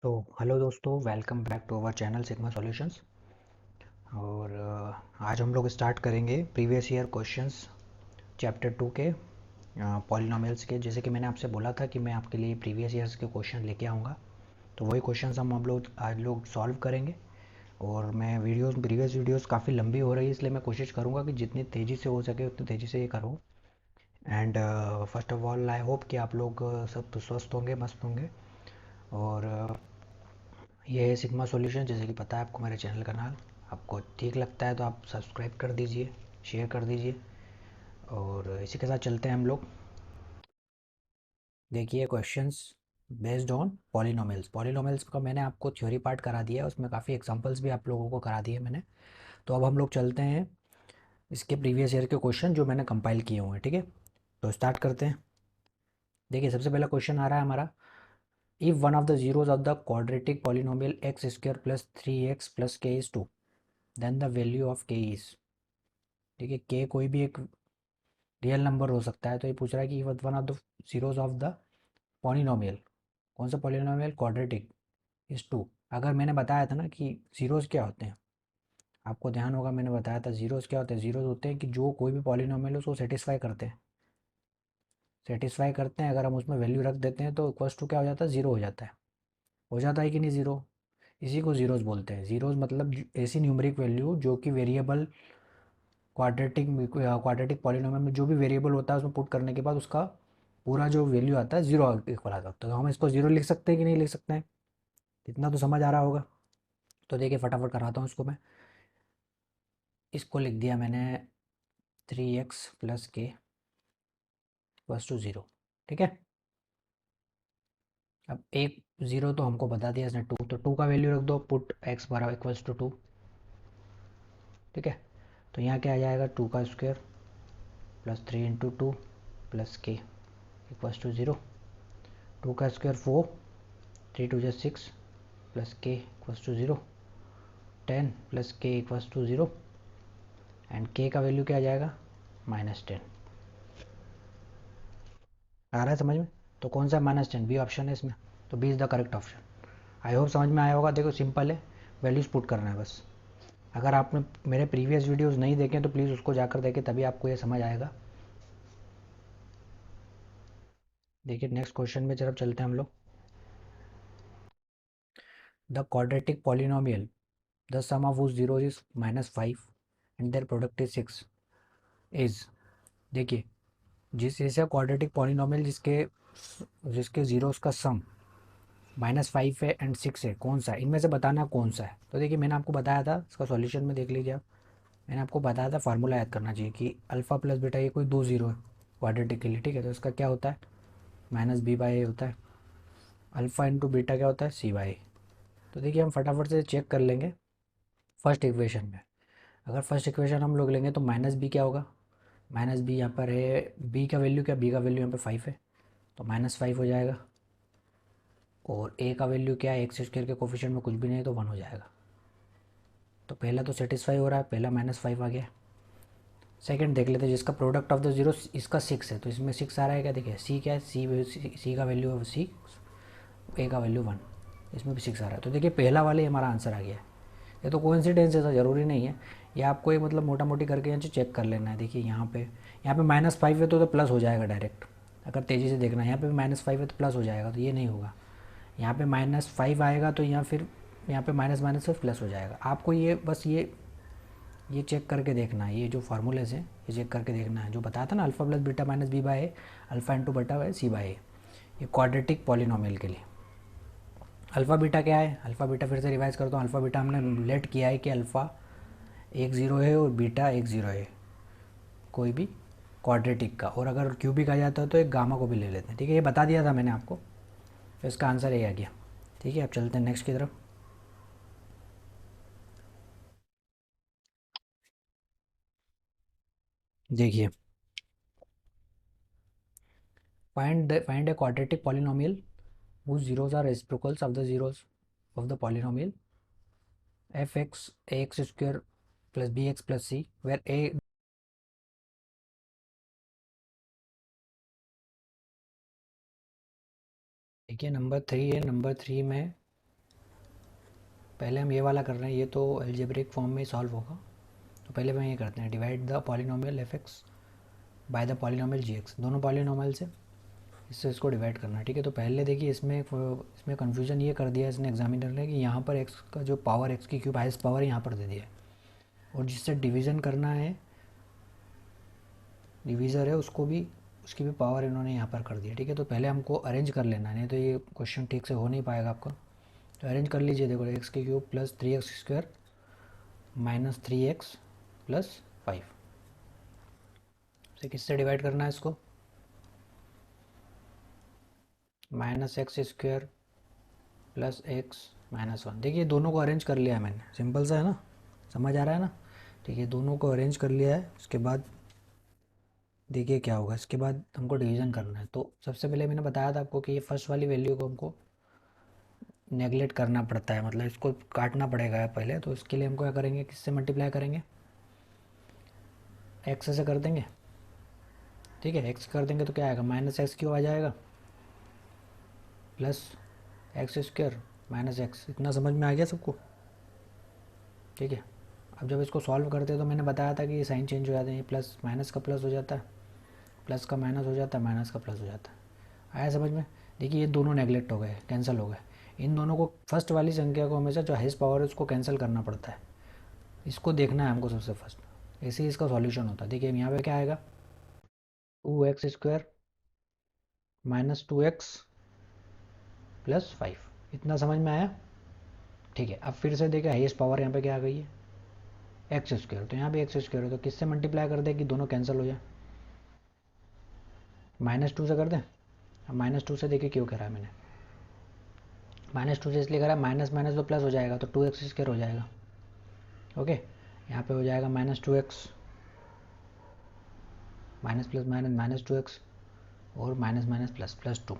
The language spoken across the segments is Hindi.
तो हेलो दोस्तों, welcome back to our channel sigma solutions. और आज हम लोग स्टार्ट करेंगे प्रीवियस ईयर क्वेश्चंस चैप्टर 2 के पॉलिनोमियल्स के। जैसे कि मैंने आपसे बोला था कि मैं आपके लिए प्रीवियस ईयर्स के क्वेश्चन लेके आऊँगा, तो वही क्वेश्चंस हम लोग आज सॉल्व करेंगे। और मैं प्रीवियस वीडियोस काफ़ी लंबी हो रही है, इसलिए मैं कोशिश करूँगा कि जितनी तेज़ी से हो सके उतनी तेज़ी से ये करूँ। And first of all I hope कि आप लोग सब तो स्वस्थ होंगे, मस्त होंगे। और ये है सिग्मा सॉल्यूशन, जैसे कि पता है आपको मेरे चैनल का नाम। आपको ठीक लगता है तो आप सब्सक्राइब कर दीजिए, शेयर कर दीजिए। और इसी के साथ चलते हैं हम लोग। देखिए questions based on polynomials. Polynomials का मैंने आपको थ्योरी पार्ट करा दिया है, उसमें काफ़ी एग्जांपल्स भी आप लोगों को करा दिए मैंने। तो अब हम लोग चलते हैं इसके प्रीवियस ईयर के क्वेश्चन जो मैंने कंपाइल किए हुए हैं, ठीक है। तो स्टार्ट करते हैं। देखिए सबसे पहला क्वेश्चन आ रहा है हमारा, if one of the zeros of the quadratic polynomial x square plus 3x plus k is 2, then the value of k is. ठीक है, के कोई भी एक रियल नंबर हो सकता है। तो ये पूछ रहा है कि one of the zeros of the polynomial, कौन सा पॉलिनोमियल, क्वाड्रेटिक, इज 2। अगर मैंने बताया था ना कि जीरोज क्या होते हैं, आपको ध्यान होगा मैंने बताया था जीरोज क्या होते हैं। जीरोज होते हैं कि जो कोई भी पॉलिनोमियल उसको सेटिस्फाई करते हैं। अगर हम उसमें वैल्यू रख देते हैं तो इक्वल्स टू क्या हो जाता है, जीरो हो जाता है कि नहीं जीरो। इसी को जीरोज बोलते हैं। जीरोज मतलब ऐसी न्यूमरिक वैल्यू जो कि वेरिएबल क्वाड्रेटिक पॉलिनोमियल में जो भी वेरिएबल होता है उसमें पुट करने के बाद उसका पूरा जो वैल्यू आता है जीरो इक्वल आता है। तो हम इसको जीरो लिख सकते हैं कि नहीं लिख सकते हैं, इतना तो समझ आ रहा होगा। तो देखिए फटाफट कराता हूँ इसको मैं। इसको लिख दिया मैंने 3x प्लस के प्लस टू ज़ीरो, ठीक है। अब एक ज़ीरो तो हमको बता दिया इसने, टू, तो टू का वैल्यू रख दो, पुट x बराबर इक्वल्स टू 2, ठीक है। तो यहाँ क्या आ जाएगा, टू का स्क्वायर प्लस 3 × 2 प्लस के इक्वल्स टू 0। टू का स्क्वायर 4, 3 × 2 = 6 प्लस के इक्वल्स टू 0। 10 प्लस के इक्वल्स टू 0 एंड के का वैल्यू क्या आ जाएगा, -10। आ रहा है समझ में। तो कौन सा -10, बी ऑप्शन है इसमें। तो B is the correct option. I hope समझ में आया होगा। देखो सिंपल है, वैल्यूज़ पुट करना है बस। अगर आपने मेरे प्रीवियस वीडियोस नहीं देखे तो प्लीज़ उसको जाकर देखें, तभी आपको ये समझ आएगा। देखिए नेक्स्ट क्वेश्चन में तरफ चलते हैं हम लोग। The quadratic polynomial the sum of whose zero is -5 and their product is 6 is. देखिए जिस ऐसा क्वाड्रेटिक पॉलिनोमियल जिसके जिसके जीरोस का सम -5 है एंड 6 है, कौन सा है इनमें से बताना कौन सा है। तो देखिए मैंने आपको बताया था, इसका सॉल्यूशन में देख लीजिए आप। मैंने आपको बताया था फार्मूला याद करना चाहिए कि अल्फ़ा प्लस बीटा ये कोई दो जीरो है क्वाड्रेटिक के लिए, ठीक है। तो इसका क्या होता है, -b/a होता है। अल्फ़ा इंटू बीटा क्या होता है, c/a। तो देखिए हम फटाफट से चेक कर लेंगे फर्स्ट इक्वेशन में। अगर फर्स्ट इक्वेशन हम लोग लेंगे तो -b क्या होगा, -b यहाँ पर है, b का वैल्यू क्या, b का वैल्यू यहाँ पे 5 है, तो -5 हो जाएगा। और a का वैल्यू क्या है, एक्स स्क्वायर के कोफिशिएंट में कुछ भी नहीं है तो 1 हो जाएगा। तो पहला तो सेटिस्फाई हो रहा है, पहला -5 आ गया। सेकंड देख लेते हैं, जिसका प्रोडक्ट ऑफ द जीरो इसका 6 है, तो इसमें 6 आ रहा है क्या, देखिए सी क्या है, सी का वैल्यू है 6, ए का वैल्यू 1, इसमें भी 6 आ रहा है। तो देखिए पहला वाले हमारा आंसर आ गया है। ये तो कोइंसिडेंस है, ज़रूरी नहीं है। ये आपको ये मतलब मोटा मोटी करके यहाँ से चेक कर लेना है। देखिए यहाँ पे -5 है तो प्लस हो जाएगा डायरेक्ट। अगर तेज़ी से देखना है, यहाँ पे -5 है तो प्लस हो जाएगा, तो ये नहीं होगा। यहाँ पे -5 आएगा तो यहाँ पे माइनस माइनस से प्लस हो जाएगा। आपको ये बस ये चेक करके देखना है, ये जो फार्मूलेज हैं ये चेक करके देखना है। जो बताया था ना, alpha plus beta minus b/a, alpha into बटा है c/a, ये क्वाड्रेटिक पॉलिनोमियल के लिए। अल्फ़ा बीटा क्या है, अल्फ़ा बीटा फिर से रिवाइज करता हूँ। अल्फ़ा बीटा हमने लेट किया है कि अल्फ़ा एक ज़ीरो है और बीटा एक ज़ीरो है कोई भी क्वाड्रेटिक का, और अगर क्यूबिक आ जाता है तो एक गामा को भी ले लेते हैं, ठीक है। ये बता दिया था मैंने आपको, तो इसका आंसर ये आ गया, ठीक है। अब चलते हैं नेक्स्ट की तरफ। देखिए find a quadratic polynomial whose zeros are reciprocals of the zeros of the polynomial f(x) ax square plus bx plus c where a। देखिए नंबर 3 है, नंबर 3 में पहले हम ये वाला कर रहे हैं, ये तो एल्जेब्रिक फॉर्म में ही सॉल्व होगा। तो पहले हम ये करते हैं, divide the polynomial F X by the polynomial G X. दोनों पॉलिनोमियल से इससे इसको डिवाइड करना है, ठीक है। तो पहले देखिए इसमें कन्फ्यूजन ये कर दिया इसने एग्जामिनर ने कि यहाँ पर एक्स का जो पावर एक्स की क्यूब हाइस्ट पावर यहाँ पर दे दिया है, और जिससे डिवीज़न करना है, डिवीज़र है, उसको भी उसकी भी पावर इन्होंने यहाँ पर कर दिया, ठीक है। तो पहले हमको अरेंज कर लेना है, नहीं तो ये क्वेश्चन ठीक से हो नहीं पाएगा आपका। तो अरेंज कर लीजिए, देखो एक्स की cube plus 3x² minus 3x plus 5 से किससे डिवाइड करना है इसको, -x² प्लस x -1। देखिए दोनों को अरेंज कर लिया है मैंने, सिंपल सा है ना, समझ आ रहा है ना। ठीक है, दोनों को अरेंज कर लिया है। उसके बाद देखिए क्या होगा, इसके बाद हमको डिवीज़न करना है। तो सबसे पहले मैंने बताया था आपको कि ये फर्स्ट वाली वैल्यू को हमको नेगलेक्ट करना पड़ता है, मतलब इसको काटना पड़ेगा पहले। तो इसके लिए हमको क्या करेंगे, किससे मल्टीप्लाई करेंगे, एक्स से कर देंगे, ठीक है। एक्स कर देंगे तो क्या आएगा, -x³ आ जाएगा प्लस x² -x। इतना समझ में आ गया सबको, ठीक है। अब जब इसको सॉल्व करते हैं तो मैंने बताया था कि ये साइन चेंज हो जाते हैं, प्लस माइनस का प्लस हो जाता है, प्लस का माइनस हो जाता है, माइनस का प्लस हो जाता है। आया समझ में। देखिए ये दोनों नेगलेक्ट हो गए, कैंसिल हो गए। इन दोनों को, फर्स्ट वाली संख्या को हमेशा जो हाईएस्ट पावर है उसको कैंसिल करना पड़ता है, इसको देखना है हमको सबसे फर्स्ट। ऐसे ही इसका सॉल्यूशन होता है। देखिए यहाँ पे क्या आएगा, 2x² -2x प्लस 5। इतना समझ में आया, ठीक है। अब फिर से देखिए हाईएस्ट पावर यहाँ पे क्या आ गई है, x²। तो यहाँ भी x² है, तो किससे मल्टीप्लाई कर दें कि दोनों कैंसिल हो जाए, -2 से कर दें। अब -2 से देखिए क्यों कह रहा है मैंने, -2 से इसलिए करा, माइनस माइनस तो प्लस हो जाएगा, तो 2x² हो जाएगा, ओके। यहाँ पे हो जाएगा -2x minus plus minus -2x और माइनस माइनस प्लस प्लस 2,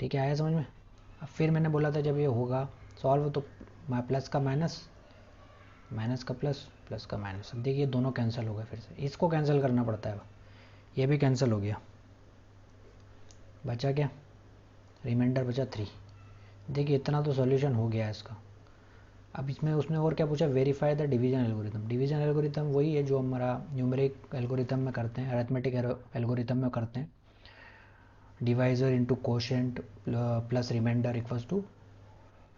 ठीक है। आया समझ में। अब फिर मैंने बोला था जब ये होगा सॉल्व तो प्लस का माइनस, माइनस का प्लस, प्लस का माइनस। अब देखिए दोनों कैंसिल हो गए, फिर से इसको कैंसिल करना पड़ता है। ये भी कैंसिल हो गया, बचा क्या, रिमाइंडर बचा 3। देखिए इतना तो सॉल्यूशन हो गया है इसका। अब इसमें उसने और क्या पूछा, verify the division algorithm. Division algorithm वही है जो हमारा न्यूमरिक एल्गोरिथम में करते हैं, अरिथमेटिक एल्गोरिथम में करते हैं। Divisor into quotient plus remainder equals to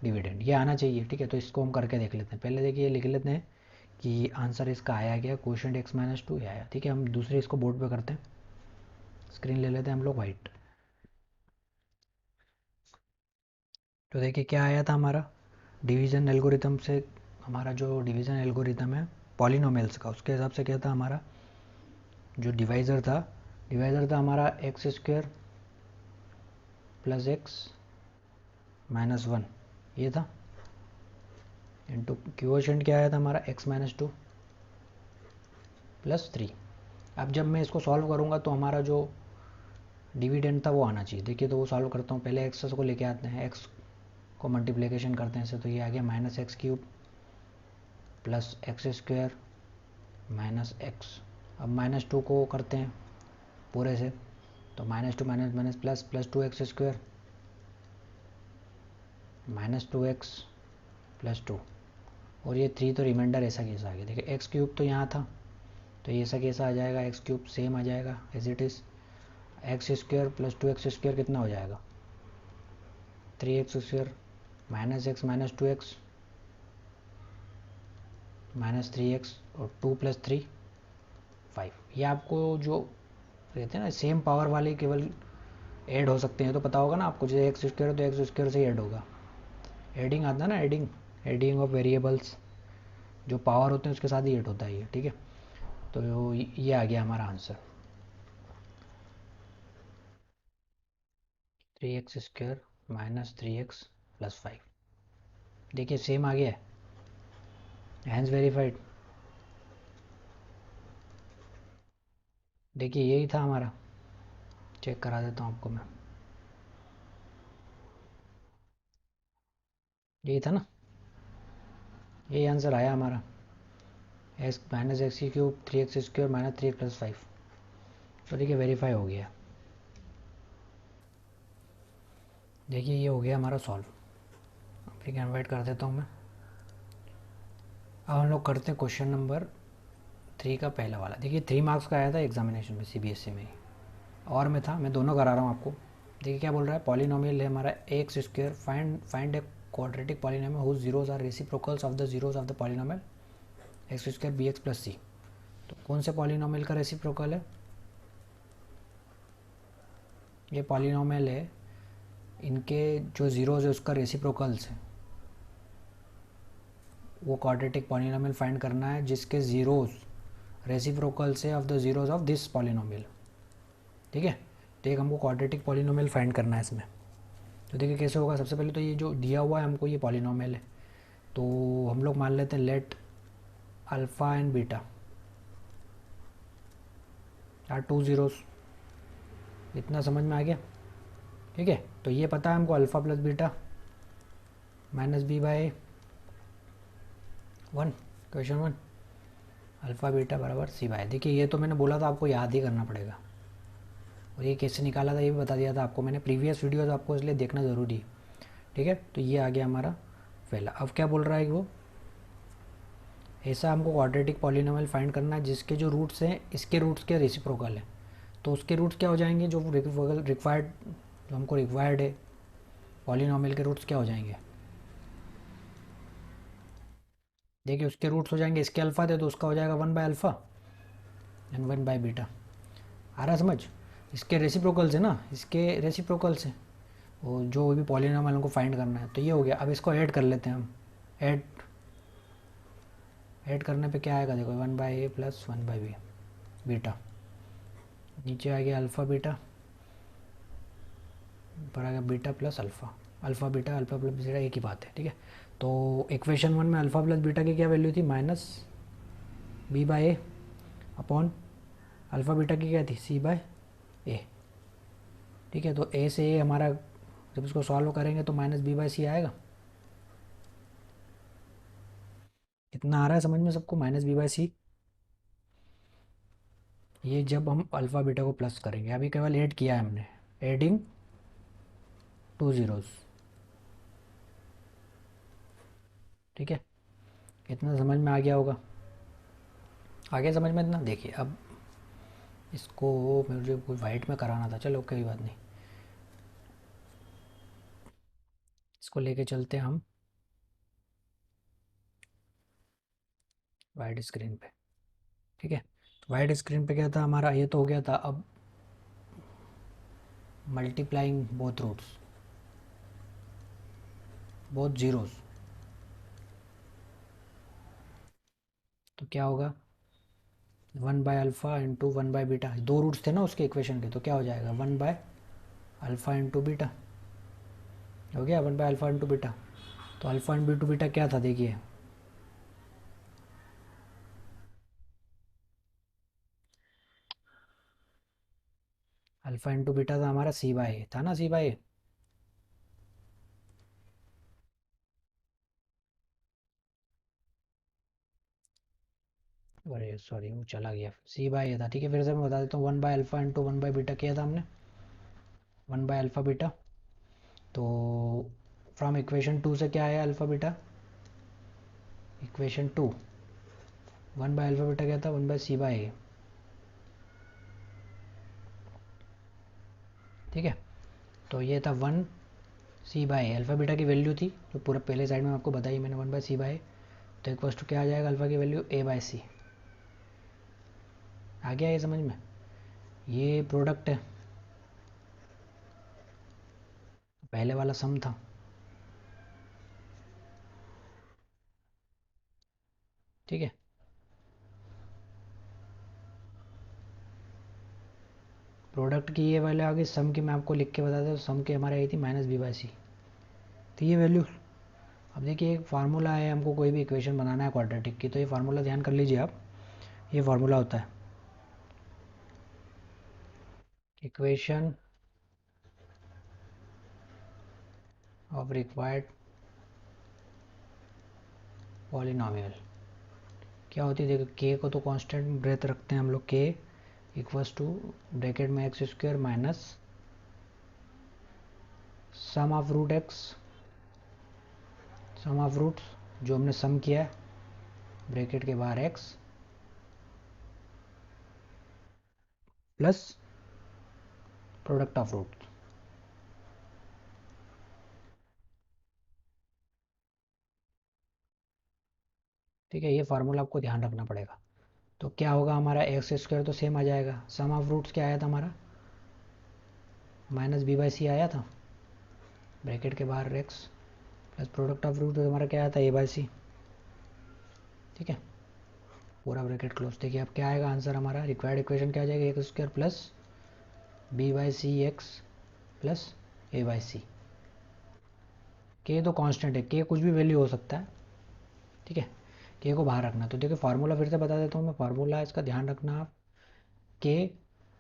dividend, ये आना चाहिए, ठीक है। तो इसको हम करके देख लेते हैं। पहले देखिए लिख लेते हैं कि आंसर इसका आया क्या, कोशेंट x-2 आया, ठीक है। हम दूसरे इसको बोर्ड पे करते हैं, स्क्रीन ले लेते हैं हम लोग वाइट। तो देखिए क्या आया था हमारा, डिवीज़न एल्गोरिथम से, हमारा जो डिवीज़न एल्गोरिथम है पॉलिनोमियल्स का, उसके हिसाब से क्या था हमारा जो डिवाइज़र था, डिवाइज़र था हमारा x² प्लस x -1, ये था, इंटू क्वोशेंट क्या आया था हमारा x-2 प्लस 3। अब जब मैं इसको सॉल्व करूँगा तो हमारा जो डिविडेंड था वो आना चाहिए। देखिए तो वो सॉल्व करता हूँ, पहले एक्स को लेके आते हैं, एक्स को मल्टीप्लिकेशन करते हैं इससे, तो ये आ गया -x³ plus x² minus x. अब -2 को करते हैं पूरे से, तो -2 minus minus plus plus 2x² -2x plus 2, और ये 3 तो रिमाइंडर ऐसा कैसा आ गया। देखिए x³ तो यहाँ था, तो ये ऐसा कैसा आ जाएगा, x³ सेम आ जाएगा as it is. x² plus 2x² कितना हो जाएगा, 3x² minus x minus 2x minus 3x और 2 प्लस 3 5। ये आपको जो रहते हैं ना सेम पावर वाले केवल ऐड हो सकते हैं, तो पता होगा ना आपको, जैसे x² तो x² से ही ऐड होगा, एडिंग आता है ना, एडिंग, एडिंग ऑफ वेरिएबल्स, जो पावर होते हैं उसके साथ ही ऐड होता है ये, ठीक है। तो ये आ गया हमारा answer, 3x² minus 3x plus 5। देखिए सेम आ गया है, हैंस वेरीफाइड। देखिए यही था हमारा, चेक करा देता हूँ आपको मैं, यही था ना, यही आंसर आया हमारा, x minus x³ 3x² minus 3 plus 5। तो देखिए वेरीफाई हो गया। देखिए ये हो गया हमारा सॉल्व। ठीक है, इन्वाइट कर देता हूँ मैं। अब हम लोग करते हैं क्वेश्चन नंबर 3 का पहला वाला। देखिए 3 मार्क्स का आया था एग्जामिनेशन में, सीबीएसई में ही और में था, मैं दोनों करा रहा हूँ आपको। देखिए क्या बोल रहा है, पॉलिनोमियल है हमारा x square, find a quadratic polynomial whose zeros are reciprocals of the zeros of the polynomial x square b x plus c. तो कौन से पॉलिनोमियल का रेसिप्रोकल है? ये पॉलिनोमियल है, इनके जो जीरोज है उसका रेसिप्रोकल्स है। वो क्वाड्रेटिक पॉलिनोमियल फाइंड करना है जिसके जीरोज रेसिप्रोकल से of the zeros of this polynomial. ठीक है, तो एक हमको क्वाड्रेटिक पॉलिनोमियल फाइंड करना है इसमें। तो देखिए कैसे होगा, सबसे पहले तो ये जो दिया हुआ है हमको ये पॉलिनोमियल है, तो हम लोग मान लेते हैं let alpha and beta are two zeros. इतना समझ में आ गया? ठीक है, तो ये पता है हमको alpha plus beta minus B by 1, question 1 alpha beta बराबर सी बाय। देखिए ये तो मैंने बोला था आपको याद ही करना पड़ेगा, और ये कैसे निकाला था ये भी बता दिया था आपको मैंने, प्रीवियस वीडियोस आपको इसलिए देखना ज़रूरी है। ठीक है, तो ये आ गया हमारा पहला। अब क्या बोल रहा है वो, ऐसा हमको क्वाड्रेटिक पॉलिनोमियल फाइंड करना है जिसके जो रूट्स हैं इसके रूट्स के रेसिप्रोकल है। तो उसके रूट्स क्या हो जाएंगे, जो रिक्वायर्ड, जो हमको रिक्वायर्ड है पॉलिनोमियल के रूट्स क्या हो जाएंगे? देखिए उसके रूट्स हो जाएंगे, इसके अल्फ़ा थे तो उसका हो जाएगा 1 by alpha and 1 by beta. आ रहा समझ? इसके रेसिप्रोकल्स है ना, इसके रेसिप्रोकल्स हैं, वो जो भी पॉलिनोमियल हमको फाइंड करना है। तो ये हो गया। अब इसको ऐड कर लेते हैं हम। ऐड करने पे क्या आएगा, देखो 1 by A plus 1 by B beta, नीचे आ गया अल्फ़ा बीटा, ऊपर आ गया beta plus alpha. Alpha plus beta एक ही बात है। ठीक है, तो इक्वेशन 1 में अल्फ़ा प्लस बीटा की क्या वैल्यू थी, minus B by A upon alpha beta की क्या थी, सी बाय ए। ठीक है, तो ए से ए हमारा जब इसको सॉल्व करेंगे तो माइनस बी बाई सी आएगा। कितना आ रहा है समझ में सबको, माइनस बी बाई सी। ये जब हम अल्फ़ा बीटा को प्लस करेंगे, अभी केवल ऐड किया है हमने, एडिंग टू ज़ीरोज़। ठीक है, इतना समझ में आ गया होगा, आगे समझ में इतना। देखिए अब इसको मुझे कोई वाइट में कराना था, चलो कोई बात नहीं, इसको लेके चलते हैं हम वाइट स्क्रीन पे। ठीक है, वाइट स्क्रीन पे क्या था हमारा, ये तो हो गया था। अब multiplying both roots, both zeros, तो क्या होगा 1 by alpha into 1 by beta, दो रूट्स थे ना उसके इक्वेशन के, तो क्या हो जाएगा 1 बाय अल्फ़ा इंटू बीटा। हो गया 1 बाय अल्फ़ा इंटू बीटा। तो अल्फ़ा इंटू बीटा क्या था, देखिए अल्फ़ा इंटू बीटा था हमारा सी बाय ए, था ना सी बाय ए। अरे सॉरी वो चला गया, सी बाय ए था। ठीक है, फिर से मैं बता देता हूँ, 1 by alpha into 1 by beta किया था हमने, 1 बाय अल्फ़ा बीटा। तो फ्रॉम इक्वेशन 2 से क्या आया alpha beta, equation 2 1 by alpha beta क्या था, 1 बाय सी बाय ए। ठीक है, तो ये था 1 सी बाय ए, अल्फ़ा बीटा की वैल्यू थी जो पूरा पहले साइड में आपको बताई मैंने, 1 बाय सी बाय ए। तो इक्वल्स टू क्या आ जाएगा, अल्फ़ा की वैल्यू ए बाय सी। आ गया ये समझ में, ये प्रोडक्ट है, पहले वाला सम था। ठीक है, प्रोडक्ट की ये वैल्यू आ गई, सम की मैं आपको लिख के बता दें, सम की हमारे आई थी माइनस बी बाई सी, तो ये वैल्यू। अब देखिए एक फार्मूला है, हमको कोई भी इक्वेशन बनाना है क्वाड्रेटिक की, तो ये फार्मूला ध्यान कर लीजिए आप। ये फार्मूला होता है इक्वेशन ऑफ रिक्वायर्ड पॉलिनोमियल। क्या होती है, देखो के को तो कांस्टेंट ब्रेथ रखते हैं हम लोग, के इक्वल्स टू ब्रैकेट में x square minus sum of root x sum of roots जो हमने सम किया है ब्रैकेट के बाहर x plus product of roots. ठीक है, ये फार्मूला आपको ध्यान रखना पड़ेगा। तो क्या होगा हमारा एक्स स्क्वायर तो सेम आ जाएगा, सम ऑफ रूट्स क्या आया था हमारा माइनस बी बाई सी आया था ब्रैकेट के बाहर x plus product of root तो हमारा क्या आया था ए बाई सी। ठीक है, पूरा ब्रैकेट क्लोज। देखिए अब क्या आएगा आंसर हमारा, रिक्वायर्ड इक्वेशन क्या आ जाएगा x square plus b by c x plus a by c. K तो कांस्टेंट है, के कुछ भी वैल्यू हो सकता है। ठीक है, के को बाहर रखना। तो देखिए फार्मूला फिर से बता देता हूँ मैं, फार्मूला इसका ध्यान रखना आप, k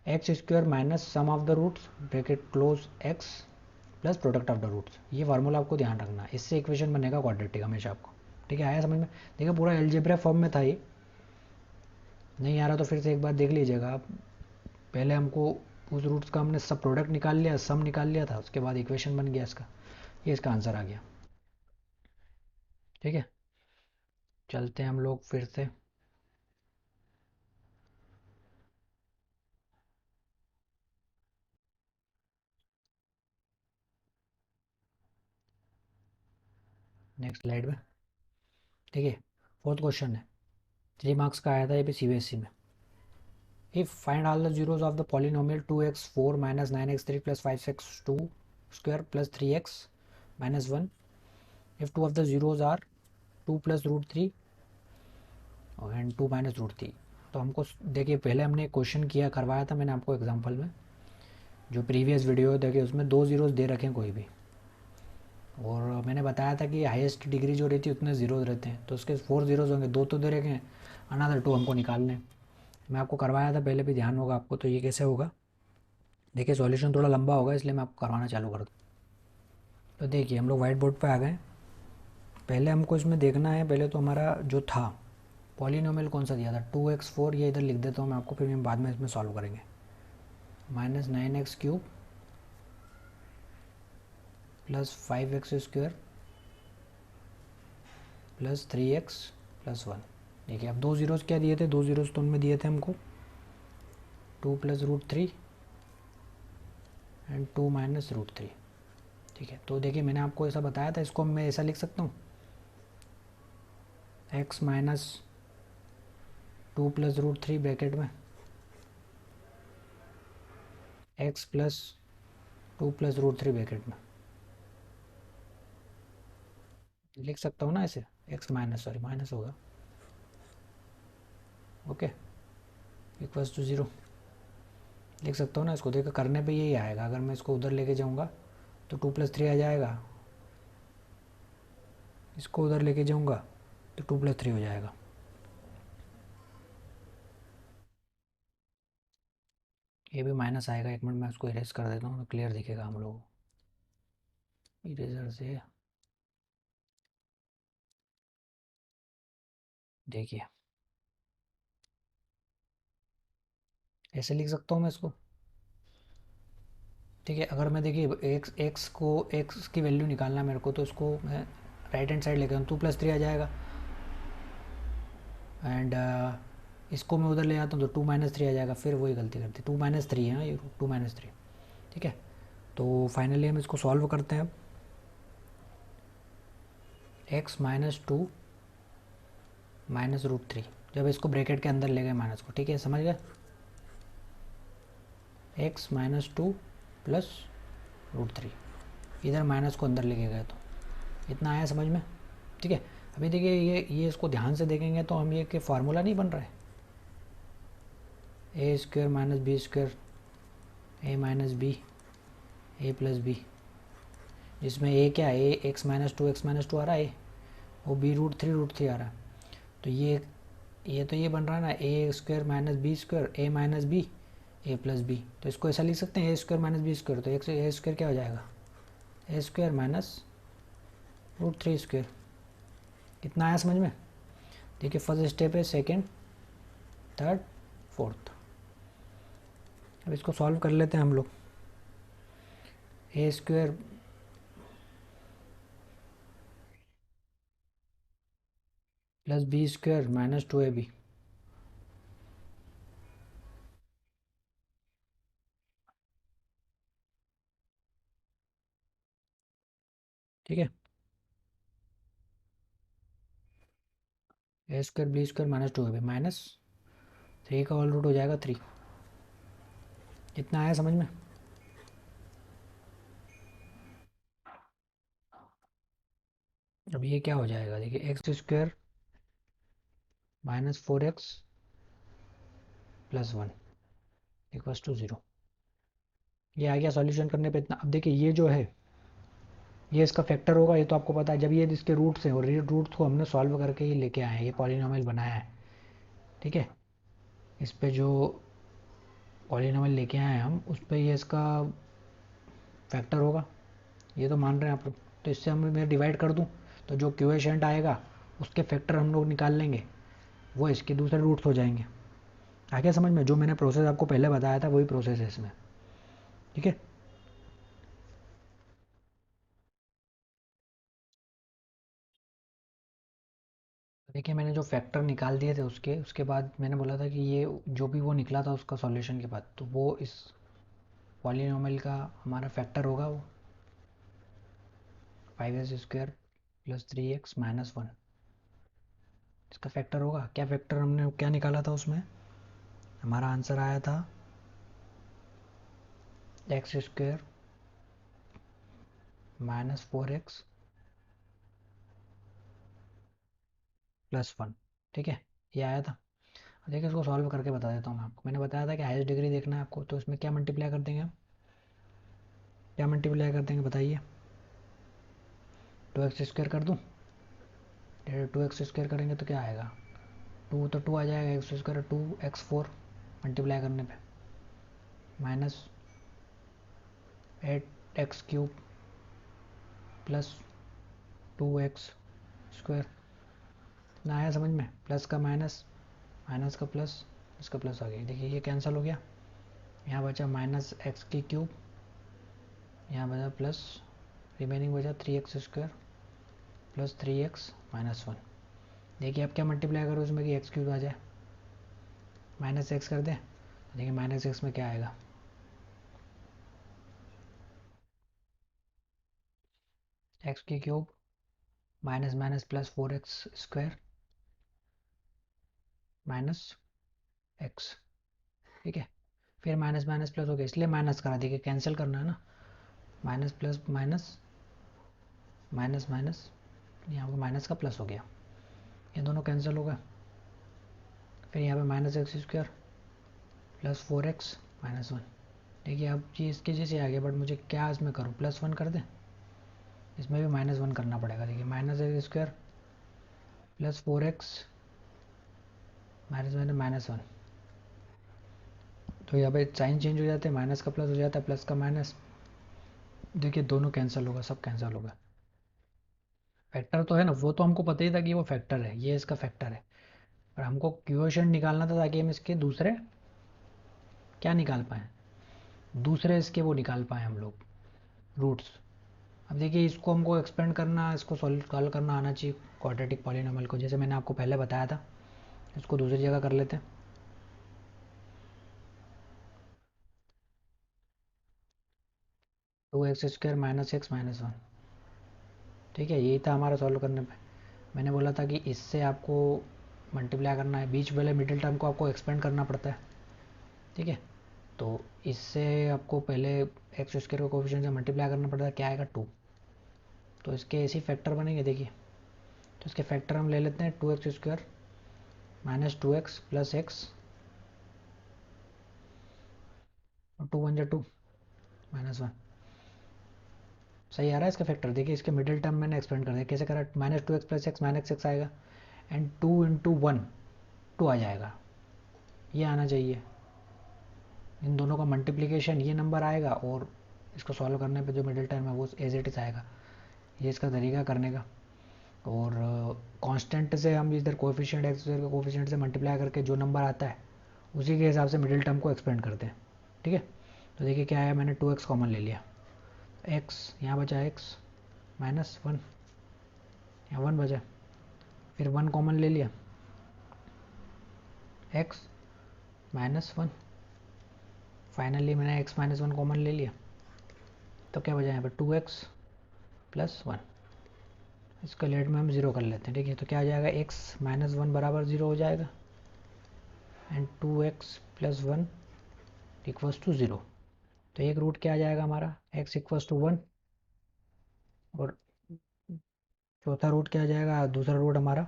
x square minus sum of the roots bracket close x plus product of the roots. ये फार्मूला आपको ध्यान रखना है, इससे इक्वेशन बनेगा क्वाड्रेटिक हमेशा आपको। ठीक है, आया समझ में? देखिए पूरा एलजेब्रा फॉर्म में था ये, नहीं आ रहा तो फिर से एक बार देख लीजिएगा आप। पहले हमको उस रूट्स का हमने सब प्रोडक्ट निकाल लिया, सम निकाल लिया था, उसके बाद इक्वेशन बन गया इसका, ये इसका आंसर आ गया। ठीक है, चलते हैं हम लोग फिर से नेक्स्ट स्लाइड में। ठीक है, फोर्थ क्वेश्चन है, 3 मार्क्स का आया था ये भी सीबीएसई में। If find all the zeros of the polynomial 2x4 minus 9x3 plus 5x2 square plus 3x minus 1 if two of the zeros are 2 plus root three and 2 minus root three. तो हमको देखिए पहले हमने क्वेश्चन किया करवाया था मैंने आपको एग्जाम्पल में, जो प्रीवियस वीडियो देखिए उसमें 2 जीरोज दे रखे हैं कोई भी, और मैंने बताया था कि हाईएस्ट डिग्री जो रहती है उतने जीरोज रहते हैं, तो उसके 4 जीरोज होंगे, 2 तो दे रखे हैं, अनदर 2 हमको निकालने। मैं आपको करवाया था पहले भी, ध्यान होगा आपको। तो ये कैसे होगा, देखिए सॉल्यूशन थोड़ा लंबा होगा इसलिए मैं आपको करवाना चालू कर दूँ। तो देखिए हम लोग वाइट बोर्ड पे आ गए। पहले हमको इसमें देखना है, पहले तो हमारा जो था पॉलिनोमियल कौन सा दिया था 2x4, ये इधर लिख देता हूँ मैं आपको, फिर हम बाद में इसमें सॉल्व करेंगे। Minus 9x³ plus 5x² plus 3x plus 1। देखिए अब 2 जीरोज़ क्या दिए थे, 2 जीरोज़ तो उनमें दिए थे हमको 2 plus root three and 2 minus root three. ठीक है, तो देखिए मैंने आपको ऐसा बताया था, इसको मैं ऐसा लिख सकता हूँ x minus 2 plus root three bracket में x plus 2 plus root three bracket में लिख सकता हूँ ना ऐसे, x माइनस सॉरी माइनस होगा, ओके, इक्वल्स टू 0 लिख सकता हूँ ना इसको। देखो करने पे यही आएगा, अगर मैं इसको उधर लेके जाऊँगा तो 2 प्लस थ्री आ जाएगा, इसको उधर लेके जाऊँगा तो 2 प्लस थ्री हो जाएगा। ये भी माइनस आएगा, एक मिनट मैं उसको इरेज कर देता हूँ तो क्लियर दिखेगा हम लोग इरेजर से। देखिए ऐसे लिख सकता हूँ मैं इसको। ठीक है, अगर मैं देखिए एक्स की वैल्यू निकालना है मेरे को, तो इसको मैं राइट हैंड साइड लेकर हूँ, 2 प्लस थ्री आ जाएगा, एंड इसको मैं उधर ले आता हूँ तो 2 माइनस थ्री आ जाएगा, फिर वही गलती करती, 2 माइनस थ्री है ना ये, 2 माइनस थ्री। ठीक है, तो फाइनली हम इसको सॉल्व करते हैं अब। X minus two minus root three, जब इसको ब्रैकेट के अंदर ले गए माइनस को, ठीक है समझ गए, x minus two plus root three, इधर माइनस को अंदर लेके गए तो इतना आया समझ में। ठीक है, अभी देखिए ये इसको ध्यान से देखेंगे तो हम ये कि फार्मूला नहीं बन रहा है, a square minus b square a minus b a plus B, जिसमें ए क्या है, ए एक्स माइनस टू आ रहा है, वो बी रूट थ्री आ रहा है। तो ये तो ये बन रहा है ना, a square minus b square a minus b a plus b. तो इसको ऐसा लिख सकते हैं a square minus b square, तो ए स्क्वायर क्या हो जाएगा, a square minus root three square. कितना आया समझ में। देखिए फर्स्ट स्टेप है, सेकंड, थर्ड, फोर्थ। अब इसको सॉल्व कर लेते हैं हम लोग। A square plus b square minus 2ab। ठीक है, a square b square minus 2ab minus 3 का होल रूट हो जाएगा 3। इतना आया समझ में? अब ये क्या हो जाएगा, देखिए x square minus 4x plus 1 equals to 0। ये आ गया सॉल्यूशन करने पे इतना। अब देखिए ये जो है ये इसका फैक्टर होगा, ये तो आपको पता है। जब ये इसके रूट्स हैं और रूट्स को हमने सॉल्व करके ही लेके आए हैं, ये पॉलिनॉमियल बनाया है। ठीक है, इस पे जो पॉलिनॉमियल लेके आए हैं हम, उस पे ये इसका फैक्टर होगा, ये तो मान रहे हैं आप लोग। तो इससे हम मैं डिवाइड कर दूँ तो जो क्वेशेंट आएगा उसके फैक्टर हम लोग निकाल लेंगे, वो इसके दूसरे रूट्स हो जाएंगे। आ गया समझ में? जो मैंने प्रोसेस आपको पहले बताया था वही प्रोसेस है इसमें। ठीक है, देखिए मैंने जो फैक्टर निकाल दिए थे उसके बाद मैंने बोला था कि ये जो भी वो निकला था उसका सॉल्यूशन के बाद, तो वो इस पॉलीनॉमियल का हमारा फैक्टर होगा, वो 5x square plus 3x minus 1 इसका फैक्टर होगा। क्या फैक्टर हमने क्या निकाला था उसमें? हमारा आंसर आया था x square minus 4x plus 1। ठीक है, ये आया था। देखिए इसको सॉल्व करके बता देता हूँ मैं आपको। मैंने बताया था कि हाईएस्ट डिग्री देखना है आपको, तो इसमें क्या मल्टीप्लाई कर देंगे हम? क्या मल्टीप्लाई कर देंगे बताइए? 2x स्क्वायर कर दूँ? 2x स्क्वायर करेंगे तो क्या आएगा? 2 तो 2 आ जाएगा, एक्स स्क्वायर 2x4 मल्टीप्लाई करने पे माइनस 8x³ प्लस 2x² ना आया समझ में? प्लस का माइनस, माइनस का प्लस, इसका प्लस आ गया। देखिए ये कैंसिल हो गया, यहाँ बचा -x³ यहाँ बचा प्लस, रिमेनिंग बचा 3x² प्लस 3x माइनस 1। देखिए अब क्या मल्टीप्लाई करो इसमें कि x³ आ जाए, माइनस एक्स कर दें तो देखिए माइनस एक्स में क्या आएगा, x³ minus minus plus 4x² minus x. ठीक है, फिर माइनस माइनस प्लस हो गया, इसलिए माइनस करा। देखिए कैंसिल करना है ना, minus plus minus, minus minus, यहाँ पर माइनस का प्लस हो गया, ये दोनों कैंसिल हो गए। फिर यहाँ पे -x² प्लस 4x माइनस 1। देखिए अब ये इसके जैसे आ गया, बट मुझे क्या इसमें करूँ, +1 कर दें? इसमें भी -1 करना पड़ेगा। देखिए -x² प्लस 4x माइनस 1। तो यहाँ पे साइन चेंज हो जाते हैं, माइनस का प्लस हो जाता है, प्लस का माइनस। देखिए दोनों कैंसिल होगा, सब कैंसिल होगा। फैक्टर तो है ना, वो तो हमको पता ही था कि वो फैक्टर है, ये इसका फैक्टर है। पर हमको क्वोशंट निकालना था ताकि हम इसके दूसरे क्या निकाल पाएँ, दूसरे इसके वो निकाल पाएँ हम लोग, रूट्स। अब देखिए इसको हमको एक्सपेंड करना, इसको सॉल्व करना आना चाहिए क्वाड्रेटिक पॉलिनॉमियल को, जैसे मैंने आपको पहले बताया था। इसको दूसरी जगह कर लेते हैं। 2x² minus x minus 1। ठीक है, यही था हमारा सॉल्व करने पे। मैंने बोला था कि इससे आपको मल्टीप्लाई करना है, बीच वाले मिडिल टर्म को आपको एक्सपेंड करना पड़ता है। ठीक है, तो इससे आपको पहले x² को कोफिशिएंट से मल्टीप्लाई करना पड़ता है, क्या आएगा 2। तो इसके ऐसे फैक्टर बनेंगे। देखिए तो इसके फैक्टर हम ले लेते हैं, 2x² minus 2x plus x, और 2 1 2 माइनस 1। सही आ रहा है इसका फैक्टर? देखिए इसके मिडिल टर्म मैंने एक्सपेंड कर दिया, कैसे करा, -2x plus x minus x आएगा, एंड 2 इंटू 1 2 आ जाएगा, ये आना चाहिए। इन दोनों का मल्टीप्लिकेशन ये नंबर आएगा, और इसको सॉल्व करने पे जो मिडिल टर्म है वो एज इट इज आएगा। ये इसका तरीका करने का। और कांस्टेंट से हम इधर कोएफिशिएंट एक्स के कोएफिशिएंट से मल्टीप्लाई करके जो नंबर आता है उसी के हिसाब से मिडिल टर्म को एक्सपेंड करते हैं। ठीक है, तो देखिए क्या है, मैंने 2x कॉमन ले लिया, x यहाँ बचा x माइनस 1, यहाँ 1 बचा। फिर 1 कॉमन ले लिया, x -1, फाइनली मैंने x -1 कॉमन ले लिया, तो क्या बचा यहाँ पर 2x + 1। इसका लेट में हम 0 कर लेते हैं, ठीक है। तो क्या आ जाएगा, x -1 बराबर 0 हो जाएगा एंड 2x + 1 = 0। तो एक रूट क्या आ जाएगा हमारा, x = 1, और चौथा रूट क्या आ जाएगा, दूसरा रूट हमारा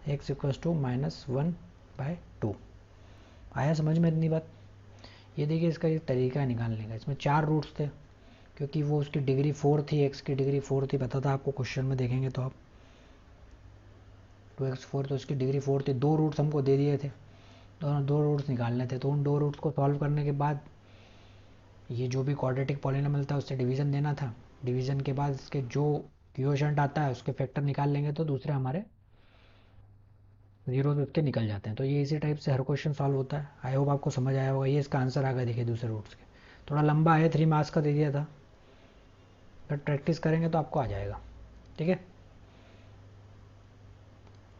x = -1/2। आया समझ में इतनी बात। ये देखिए इसका एक तरीका है निकालने का। इसमें 4 रूट्स थे, क्योंकि वो उसकी डिग्री 4 थी, x की डिग्री 4 थी, पता था आपको, क्वेश्चन में देखेंगे तो आप 2x4, तो उसकी डिग्री 4 थी। 2 रूट्स हमको दे दिए थे, दोनों 2 रूट्स निकालने थे। तो उन 2 रूट्स को सॉल्व करने के बाद ये जो भी क्वाड्रेटिक पॉलिनॉमियल था उससे डिवीज़न देना था। डिवीज़न के बाद इसके जो क्वोशंट आता है उसके फैक्टर निकाल लेंगे तो दूसरे हमारे 0 उसके निकल जाते हैं। तो ये इसी टाइप से हर क्वेश्चन सॉल्व होता है। आई होप आपको समझ आया होगा। ये इसका आंसर आ गया, देखिए दूसरे रूट्स के। थोड़ा लंबा है, 3 मार्क्स का दे दिया था, बट प्रैक्टिस करेंगे तो आपको आ जाएगा, ठीक है।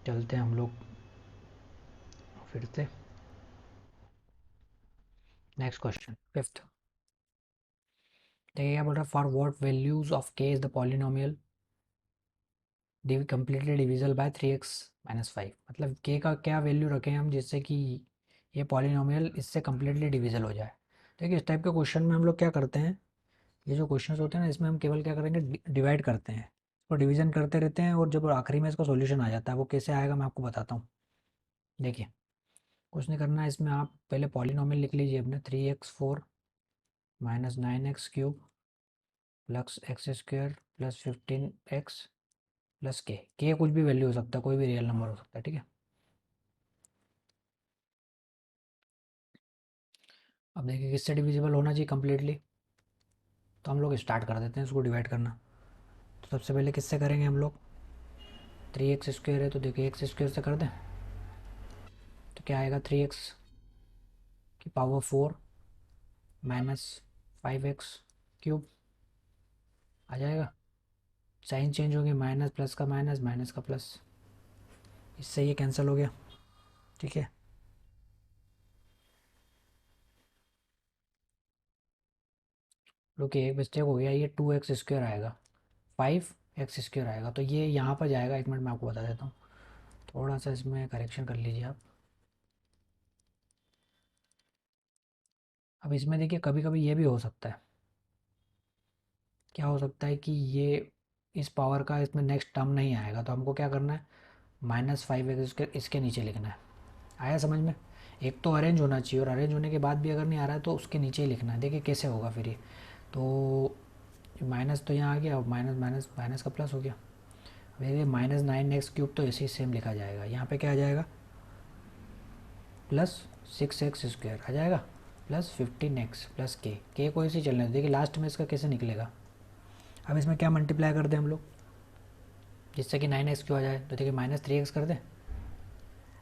चलते हैं हम लोग फिर से नेक्स्ट क्वेश्चन, 5th। देखिए क्या बोल रहा है, for what values of k is the polynomial completely divisible by 3x - 5। मतलब k का क्या वैल्यू रखें हम जिससे कि ये पॉलिनोमियल इससे कम्प्लीटली डिविजल हो जाए। देखिए इस टाइप के क्वेश्चन में हम लोग क्या करते हैं, ये जो क्वेश्चन होते हैं ना, इसमें हम केवल क्या करेंगे, डिवाइड करते हैं, इसको डिवीजन करते रहते हैं, और जब आखिरी में इसका सॉल्यूशन आ जाता है, वो कैसे आएगा मैं आपको बताता हूँ। देखिए कुछ नहीं करना है इसमें, आप पहले पॉलिनोमियल लिख लीजिए अपने, 3x4 - 9x³ + x² + 15x + k कुछ भी वैल्यू हो सकता है, कोई भी रियल नंबर हो सकता है, ठीक है। अब देखिए किससे डिविजिबल होना चाहिए कम्प्लीटली, तो हम लोग स्टार्ट कर देते हैं इसको डिवाइड करना। तो सबसे पहले किससे करेंगे हम लोग, 3x² है तो देखिए x² से कर दें, तो क्या आएगा, 3x⁴ - 5x³ आ जाएगा। साइन चेंज हो गया, माइनस प्लस का माइनस, माइनस का प्लस, इससे ये कैंसिल हो गया, ठीक है। रुकिए एक मिस्टेक हो गया, ये 2x² आएगा, 5x² आएगा, तो ये यहाँ पर जाएगा। एक मिनट मैं आपको बता देता हूँ, थोड़ा सा इसमें करेक्शन कर लीजिए आप। अब इसमें देखिए कभी कभी ये भी हो सकता है, क्या हो सकता है कि ये इस पावर का इसमें नेक्स्ट टर्म नहीं आएगा, तो हमको क्या करना है, -5x इसके नीचे लिखना है। आया समझ में। एक तो अरेंज होना चाहिए, और अरेंज होने के बाद भी अगर नहीं आ रहा है तो उसके नीचे ही लिखना है। देखिए कैसे होगा फिर ये, तो माइनस तो यहाँ आ गया, और माइनस माइनस माइनस का प्लस हो गया। देखिए -9x³ तो ऐसे ही सेम लिखा जाएगा, यहाँ पे क्या आ जाएगा, +6x² आ जाएगा, +15x + k को ऐसे ही चलने दो। देखिए लास्ट में इसका कैसे निकलेगा। अब इसमें क्या मल्टीप्लाई कर दें हम लोग, जिससे कि 9x³ आ जाए, तो देखिए -3x कर दें,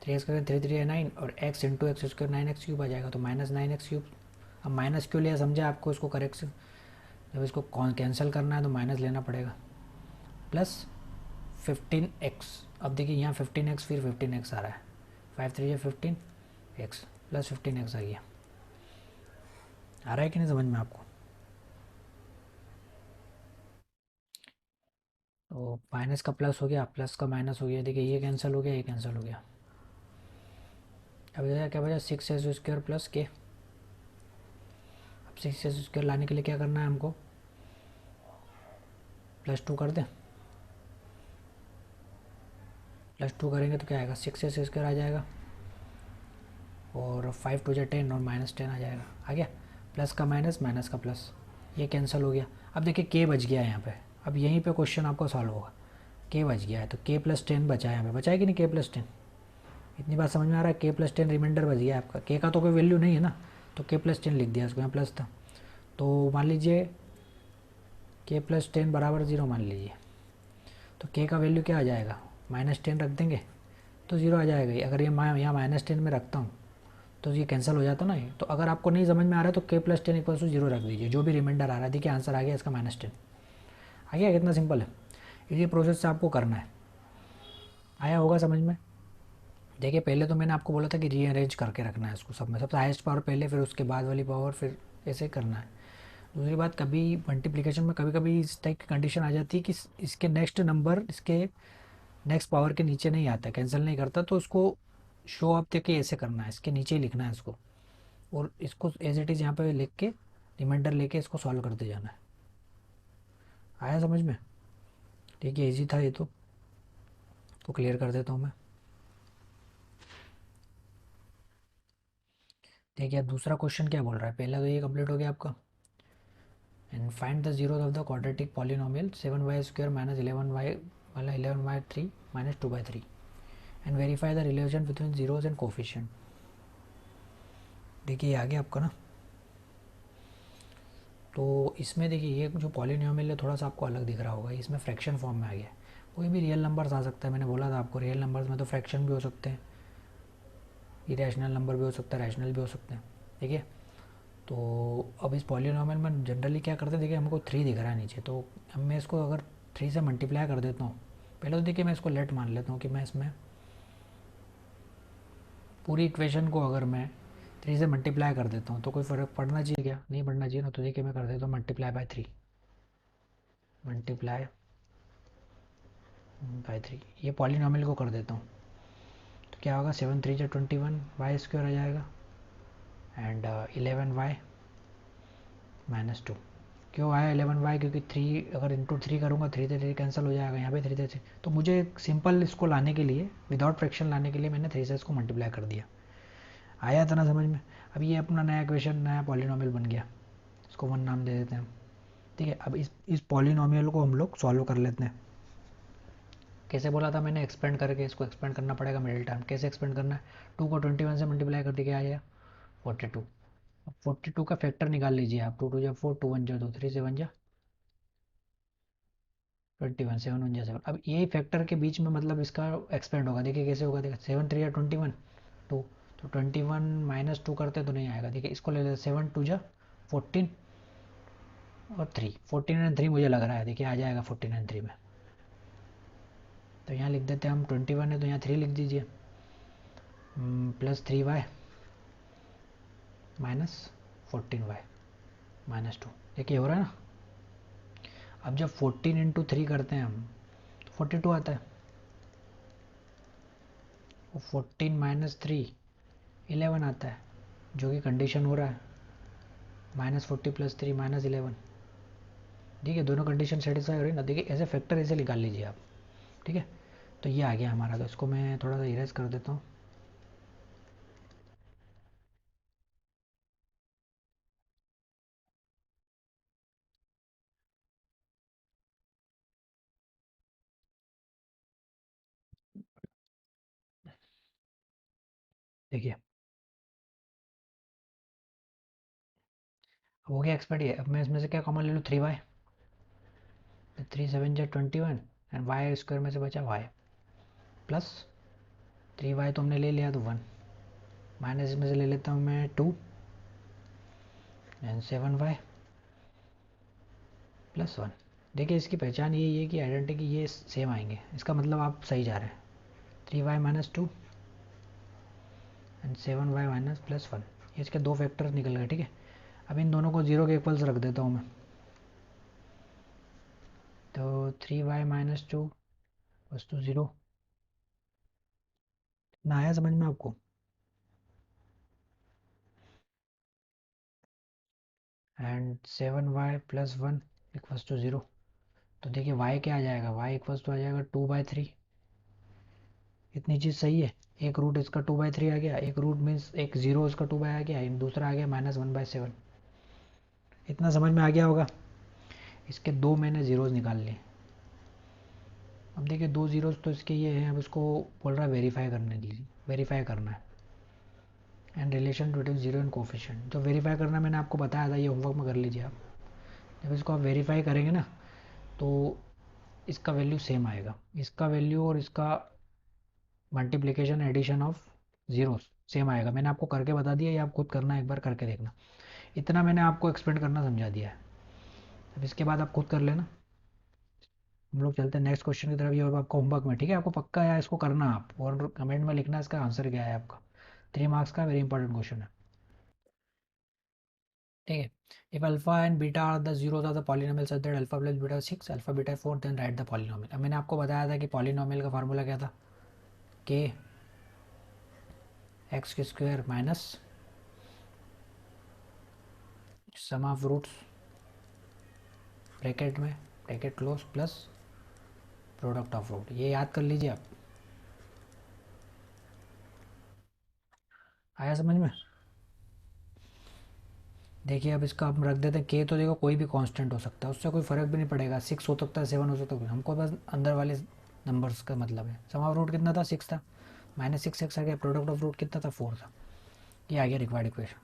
3x करें, 3 3 9, और x × x² 9x³ आ जाएगा, तो -9x³। अब माइनस क्यों लिया समझे आपको, इसको करेक्ट, जब इसको कैंसिल करना है तो माइनस लेना पड़ेगा, +15x। अब देखिए यहाँ 15x फिर 15x आ रहा है, 5 3 15x +15x आ गया। आ रहा है कि नहीं समझ में आपको। तो माइनस का प्लस हो गया, प्लस का माइनस हो गया, देखिए ये कैंसिल हो गया, ये कैंसिल हो गया। अब क्या बचा, 6x² + k। अब 6x² लाने के लिए क्या करना है हमको, +2 कर दें, +2 करेंगे तो क्या आएगा, 6x² आ जाएगा, और 5 2 10, और -10 आ जाएगा। आ गया, प्लस का माइनस, माइनस का प्लस, ये कैंसिल हो गया। अब देखिए k बच गया है यहाँ पे, अब यहीं पे क्वेश्चन आपको सॉल्व होगा। k बच गया है तो k + 10 बचा है यहाँ पे, बचा है कि नहीं, k + 10। इतनी बात समझ में आ रहा है, k + 10 रिमाइंडर बच गया आपका। k का तो कोई वैल्यू नहीं है ना, तो k + 10 लिख दिया इसको, यहाँ प्लस था। तो मान लीजिए k + 10 = 0 मान लीजिए, तो k का वैल्यू क्या आ जाएगा, -10 रख देंगे तो 0 आ जाएगा। अगर ये मैं यहाँ -10 में रखता हूँ तो ये कैंसिल हो जाता ना ये। तो अगर आपको नहीं समझ में आ रहा है तो k + 10 = 0 रख दीजिए, जो भी रिमाइंडर आ रहा है। देखिए आंसर आ गया इसका -10 आ गया। कितना सिंपल है, इसी प्रोसेस से आपको करना है। आया होगा समझ में। देखिए पहले तो मैंने आपको बोला था कि रीअरेंज करके रखना है इसको, सब में सबसे हाईएस्ट पावर पहले, फिर उसके बाद वाली पावर, फिर ऐसे करना है। दूसरी बात, कभी मल्टीप्लिकेशन में कभी कभी इस टाइप की कंडीशन आ जाती है कि इसके नेक्स्ट नंबर इसके नेक्स्ट पावर के नीचे नहीं आता, कैंसिल नहीं करता, तो उसको शो अप देके ऐसे करना है, इसके नीचे ही लिखना है इसको, और इसको एज इट इज़ यहाँ पे लिख के रिमाइंडर लेके इसको सॉल्व करते जाना है। आया समझ में। ठीक है, ईजी था ये तो क्लियर कर देता हूँ मैं। देखिए अब दूसरा क्वेश्चन क्या बोल रहा है, पहला तो ये कंप्लीट हो गया आपका। And find the zero of the quadratic polynomial 7y² minus 11y वाला 11y3 minus 2/3 and verify the relation between zeros and coefficient. देखिए ये आ गया आपका ना। तो इसमें देखिए ये जो पॉलिनोमियल है थोड़ा सा आपको अलग दिख रहा होगा, इसमें फ्रैक्शन फॉर्म में आ गया है। कोई भी रियल नंबर्स आ सकता है, मैंने बोला था आपको रियल नंबर्स में तो फ्रैक्शन भी हो सकते हैं, इरेशनल नंबर भी हो सकता है, रैशनल भी हो सकते हैं। ठीक है, तो अब इस पॉलिनोमियल में जनरली क्या करते हैं, देखिए हमको 3 दिख रहा है नीचे, तो अब मैं इसको अगर 3 से मल्टीप्लाई कर देता हूँ, पहले तो देखिए मैं इसको लेट मान लेता हूँ कि मैं इसमें पूरी इक्वेशन को अगर मैं 3 से मल्टीप्लाई कर देता हूँ तो कोई फ़र्क पड़ना चाहिए क्या, नहीं पड़ना चाहिए ना। तो देखिए मैं कर देता हूँ मल्टीप्लाई बाय 3, मल्टीप्लाई बाय 3, ये पॉलिनोमियल को कर देता हूँ। तो क्या होगा, 7×3 = 21 y² आ जाएगा, एंड 11y माइनस 2। क्यों आया 11y, क्योंकि 3 अगर इंटू 3 करूँगा 3 से 3 कैंसिल हो जाएगा, यहाँ पे 3 से 3, तो मुझे सिंपल इसको लाने के लिए, विदाउट फ्रैक्शन लाने के लिए मैंने 3 से इसको मल्टीप्लाई कर दिया। आया था ना समझ में। अब ये अपना नया इक्वेशन, नया पॉलिनोमियल बन गया, इसको 1 नाम दे देते हैं हम। ठीक है, अब इस पॉलिनोमियल को हम लोग सॉल्व कर लेते हैं। कैसे बोला था मैंने, एक्सपेंड करके, इसको एक्सपेंड करना पड़ेगा मिडिल टर्म। कैसे एक्सपेंड करना है, 2 को 21 से मल्टीप्लाई कर दिया, क्या आया 42। अब 42 का फैक्टर निकाल लीजिए आप, 2 2 जा 4, 2 1 जा 2, 3 7 जा 21, 7 1 जा 7। अब ये फैक्टर के बीच में मतलब इसका एक्सपेंड होगा, देखिए कैसे होगा, देखिए 7 3 या 21 2, तो 21 माइनस 2 करते तो नहीं आएगा। देखिए इसको ले लेते, 7 2 जा 14 और 3, 14 एंड 3 मुझे लग रहा है, देखिए आ जाएगा 14 एंड 3 में। तो यहाँ लिख देते हैं हम, 21 है तो यहाँ 3 लिख दीजिए, +3y माइनस 14y माइनस 2। देखिए हो रहा है ना। अब जब 14 इंटू 3 करते हैं हम तो 42 आता है, वो 14 माइनस 3 11 आता है, जो कि कंडीशन हो रहा है, -40 + 3 -11। देखिए दोनों कंडीशन सेटिस्फाई हो रही है ना। देखिए ऐसे फैक्टर ऐसे निकाल लीजिए आप। ठीक है, तो ये आ गया हमारा, तो इसको मैं थोड़ा सा इरेज कर देता हूँ। देखिए हो गया एक्सपर्ट ये। अब मैं इसमें से क्या कॉमन ले लूँ, 3y, 3 7 जा 21 एंड y² में से बचा y प्लस 3y तो हमने ले लिया तो 1, माइनस इसमें से ले लेता हूँ मैं 2 एंड 7y +1। देखिए इसकी पहचान यही है कि आइडेंटिटी ये सेम आएंगे, इसका मतलब आप सही जा रहे हैं। 3y minus 2 and 7y minus +1, ये इसके दो फैक्टर्स निकल गए। ठीक है, अब इन दोनों को 0 के इक्वल्स रख देता हूँ मैं। तो 3y माइनस 2 बस तो 0 ना। आया समझ में आपको। And 7y +1 equals to 0। तो देखिए y क्या आ जाएगा, y इक्वल्स टू आ जाएगा 2/3। इतनी चीज़ सही है। एक रूट इसका 2/3 आ गया, एक रूट मीन्स एक जीरो इसका 2 आ गया, दूसरा आ गया -1/7। इतना समझ में आ गया होगा। इसके दो मैंने ज़ीरोज़ निकाल लिए। अब देखिए दो ज़ीरोज़ तो इसके ये हैं, अब इसको बोल रहा है वेरीफाई करने के लिए, वेरीफाई करना है। And relation between zero and coefficient, तो वेरीफाई करना मैंने आपको बताया था, ये होमवर्क में कर लीजिए आप। जब इसको आप वेरीफाई करेंगे ना तो इसका वैल्यू सेम आएगा, इसका वैल्यू और इसका multiplication addition of zeros same आएगा। मैंने आपको करके बता दिया, ये आप खुद करना, एक बार करके देखना। इतना मैंने आपको एक्सपेंड करना समझा दिया है, अब इसके बाद आप खुद कर लेना। हम लोग चलते हैं नेक्स्ट क्वेश्चन की तरफ। ये होगा आपका होमवर्क में, ठीक है? आपको पक्का है इसको करना आप, और कमेंट में लिखना इसका आंसर क्या है आपका। 3 मार्क्स का वेरी इंपॉर्टेंट क्वेश्चन है, ठीक है? If alpha and beta are the zeros of the polynomial such that alpha plus beta 6 alpha beta 4 then write the polynomial. अब मैंने आपको बताया था कि पॉलिनोमियल का फार्मूला क्या था, के x square minus sum of roots bracket में bracket close plus product of root. ये याद कर लीजिए आप। आया समझ में? देखिए अब इसका हम रख देते हैं के, तो देखो कोई भी कांस्टेंट हो सकता है, उससे कोई फ़र्क भी नहीं पड़ेगा। 6 हो सकता है, 7 हो सकता है, हमको बस अंदर वाले नंबर्स का मतलब है। सम ऑफ रूट कितना था, 6 था, माइनस 6 एक्स आ गया। प्रोडक्ट ऑफ रूट कितना था, 4 था। ये आ गया रिक्वायर्ड इक्वेशन।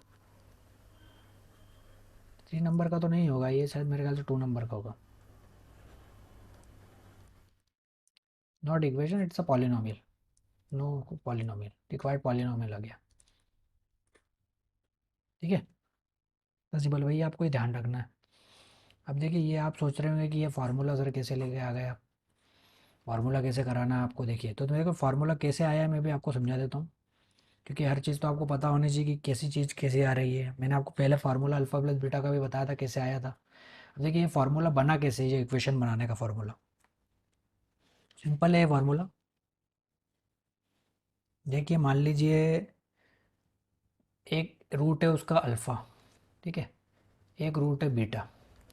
3 नंबर का तो नहीं होगा ये, शायद मेरे ख्याल से 2 नंबर का होगा। Not equation, it's a polynomial. No polynomial, required polynomial आ गया, ठीक है? पॉसिबल वही, आपको ही ध्यान रखना है। अब देखिए ये आप सोच रहे होंगे कि ये फार्मूला सर कैसे लेके आ गए आप, फार्मूला कैसे कराना है आपको। देखिए तो मेरे को फार्मूला कैसे आया है मैं भी आपको समझा देता हूँ, क्योंकि हर चीज़ तो आपको पता होनी चाहिए कि कैसी चीज़ कैसे आ रही है। मैंने आपको पहले फार्मूला अल्फा प्लस बीटा का भी बताया था कैसे आया था। अब देखिए ये फार्मूला बना कैसे, ये इक्वेशन बनाने का फार्मूला सिंपल है। ये फार्मूला देखिए, मान लीजिए एक रूट है उसका अल्फ़ा, ठीक है? एक रूट है बीटा,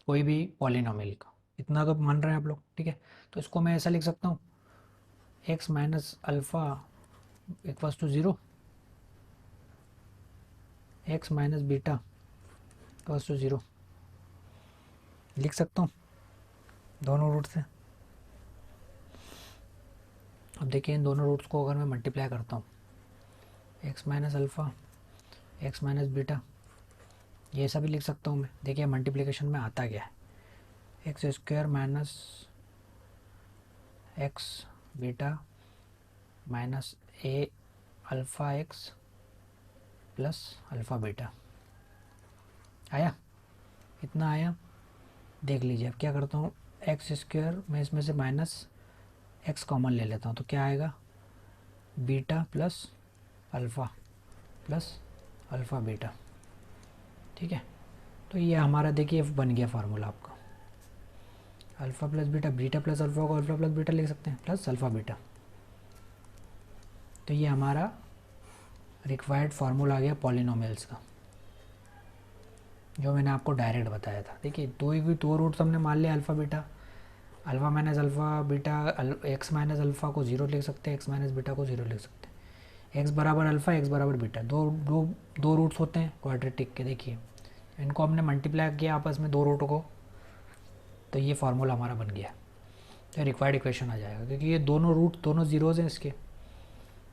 कोई भी पॉलिनोमियल का। इतना तो मान रहे हैं आप लोग, ठीक है? तो इसको मैं ऐसा लिख सकता हूँ, x minus alpha equals to zero, x minus beta equals to zero. लिख सकता हूँ दोनों रूट से। अब देखिए इन दोनों रूट्स को अगर मैं मल्टीप्लाई करता हूँ, x minus alpha x minus beta, ये ऐसा भी लिख सकता हूँ मैं। देखिए मल्टीप्लिकेशन में आता क्या है, x square minus x beta minus a alpha x plus alpha beta. आया? इतना आया। देख लीजिए अब क्या करता हूँ, एक्स स्क्वायर मैं इसमें से माइनस एक्स कॉमन ले लेता हूँ, तो क्या आएगा, beta plus alpha plus alpha beta, ठीक है? तो ये हमारा देखिए बन गया फार्मूला आपका, alpha plus beta, beta plus alpha को अल्फ़ा प्लस बीटा लिख सकते हैं, प्लस अल्फ़ा बीटा। तो ये हमारा रिक्वायर्ड फार्मूला आ गया पॉलिनोमियल्स का, जो मैंने आपको डायरेक्ट बताया था। देखिए दो रूट्स हमने मान लिया alpha beta, alpha minus alpha beta, x minus alpha को ज़ीरो लिख सकते हैं, एक्स माइनस बीटा को ज़ीरो लिख सकते हैं। एक्स बराबर अल्फ़ा, एक्स बराबर बीटा, दो दो दो रूट्स होते हैं क्वाड्रेटिक के। देखिए इनको हमने मल्टीप्लाई किया आपस में, दो रूटों को, तो ये फार्मूला हमारा बन गया। तो रिक्वायर्ड इक्वेशन आ जाएगा, क्योंकि ये दोनों रूट दोनों ज़ीरोज़ हैं इसके,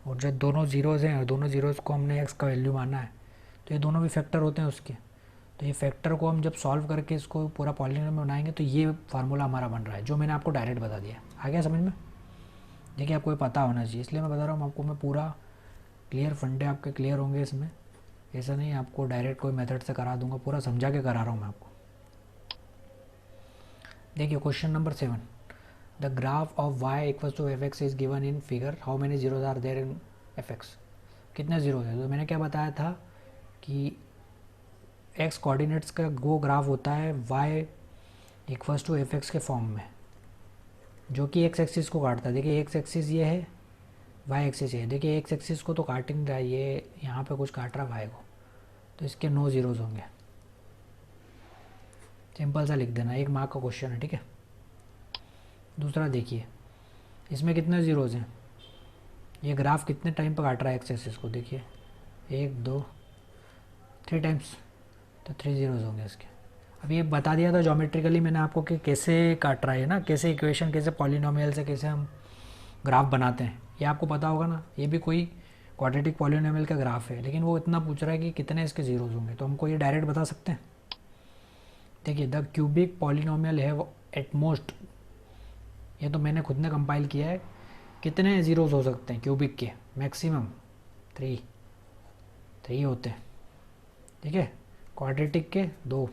और जब दोनों ज़ीरोज़ हैं और दोनों ज़ीरोज़ को हमने एक्स का वैल्यू माना है, तो ये दोनों भी फैक्टर होते हैं उसके। तो ये फैक्टर को हम जब सॉल्व करके इसको पूरा पॉलिनोमियल में बनाएंगे, तो ये फार्मूला हमारा बन रहा है, जो मैंने आपको डायरेक्ट बता दिया। आ गया समझ में? देखिए आपको ये पता होना चाहिए, इसलिए मैं बता रहा हूँ आपको। मैं पूरा क्लियर, फंडे आपके क्लियर होंगे इसमें। ऐसा नहीं आपको डायरेक्ट कोई मेथड से करा दूंगा, पूरा समझा के करा रहा हूँ मैं आपको। देखिए question number 7, the graph of y equals to f x is given in figure, how many zeros are there in f x. कितने जीरो है? तो मैंने क्या बताया था कि एक्स कोऑर्डिनेट्स का वो ग्राफ होता है y equals to f x के फॉर्म में, जो कि एक्स एक्सिस को काटता है। देखिए एक्स एक्सिस ये है, वाई एक्सिस ये है। देखिए एक्स एक्सिस को तो काट ही नहीं रहा है, ये यहाँ पे कुछ काट रहा है वाई को, तो इसके 9 जीरोज़ होंगे। सिंपल सा लिख देना, 1 मार्क का क्वेश्चन है, ठीक है? दूसरा देखिए, इसमें कितने ज़ीरोज़ हैं, ये ग्राफ कितने टाइम पर काट रहा है एक्स एक्सिस को। देखिए 1 2 3 टाइम्स, तो 3 जीरोज़ होंगे इसके। अब ये बता दिया था ज्योमेट्रिकली मैंने आपको कि कैसे काट रहा है ना, कैसे इक्वेशन, कैसे पॉलिनोमियल से कैसे हम ग्राफ बनाते हैं, ये आपको पता होगा ना। ये भी कोई क्वाड्रेटिक पॉलिनोमियल का ग्राफ है, लेकिन वो इतना पूछ रहा है कि कितने इसके जीरोज़ होंगे, तो हमको ये डायरेक्ट बता सकते हैं। देखिए द क्यूबिक पॉलिनोमियल है एट मोस्ट, ये तो मैंने खुद ने कंपाइल किया है, कितने ज़ीरोज़ हो सकते हैं क्यूबिक के, मैक्सिमम 3 3 होते हैं, ठीक है? क्वाड्रेटिक के 2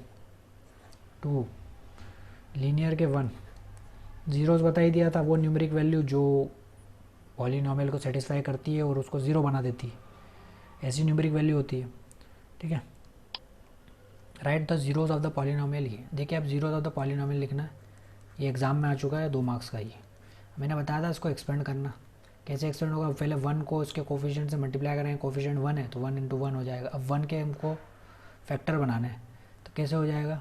2, लीनियर के 1, ज़ीरोज़ बता ही दिया था, वो न्यूमेरिक वैल्यू जो पॉलीनोमियल को सेटिस्फाई करती है और उसको ज़ीरो बना देती है, ऐसी न्यूमेरिक वैल्यू होती है। ठीक है, right the zeros of the polynomial. ये देखिए, आप जीरोज़ ऑफ द पॉलीनोमियल लिखना है, ये एग्ज़ाम में आ चुका है, 2 मार्क्स का। ये मैंने बताया था इसको एक्सपेंड करना। कैसे एक्सपेंड होगा, पहले 1 को उसके कोफिशिएंट से मल्टीप्लाई करेंगे, कोफिशिएंट 1 है तो 1 इंटू 1 हो जाएगा। अब 1 के हमको फैक्टर बनाना है, तो कैसे हो जाएगा,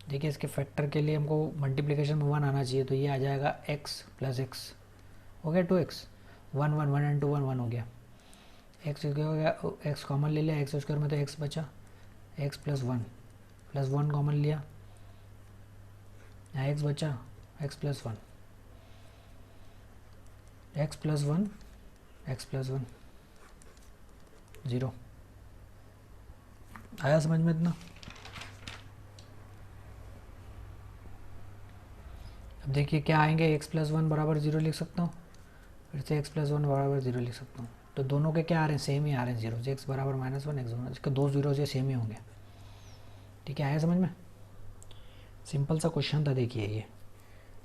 देखिए इसके फैक्टर के लिए हमको मल्टीप्लिकेशन में 1 आना चाहिए, तो ये आ जाएगा x प्लस एक्स हो गया 2x, 1 1 1 इंटू 1 1 हो गया। एक्स हो गया, एक्स कॉमन ले लिया, एक्स स्क्वायर में तो एक्स बचा, एक्स प्लस वन कॉमन लिया, यहाँ एक्स बचा, x plus one, x plus one, x plus one, zero. आया समझ में इतना? अब देखिए क्या आएंगे, एक्स प्लस वन बराबर ज़ीरो लिख सकता हूँ, फिर से एक्स प्लस वन बराबर ज़ीरो लिख सकता हूँ। तो दोनों के क्या आ रहे हैं, सेम ही आ रहे हैं, जीरो। एक्स बराबर माइनस वन, एक्स इसके 2 जीरो से सेम ही होंगे। ठीक है, आया समझ में? सिंपल सा क्वेश्चन था, देखिए ये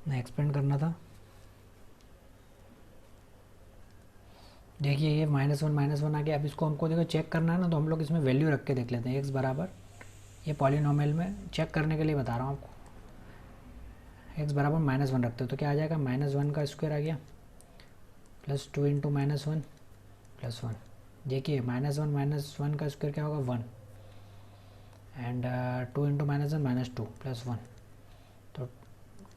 ना एक्सपेंड करना था। देखिए ये माइनस वन आ गया। अब इसको हमको देखो चेक करना है ना, तो हम लोग इसमें वैल्यू रख के देख लेते हैं। एक्स बराबर, ये पॉलीनोमियल में चेक करने के लिए बता रहा हूँ आपको, एक्स बराबर माइनस वन रखते हो तो क्या आ जाएगा, माइनस वन का स्क्वायर आ गया, plus two into minus one plus one. देखिए माइनस वन का स्क्वायर क्या होगा, one, and two into minus two plus one, तो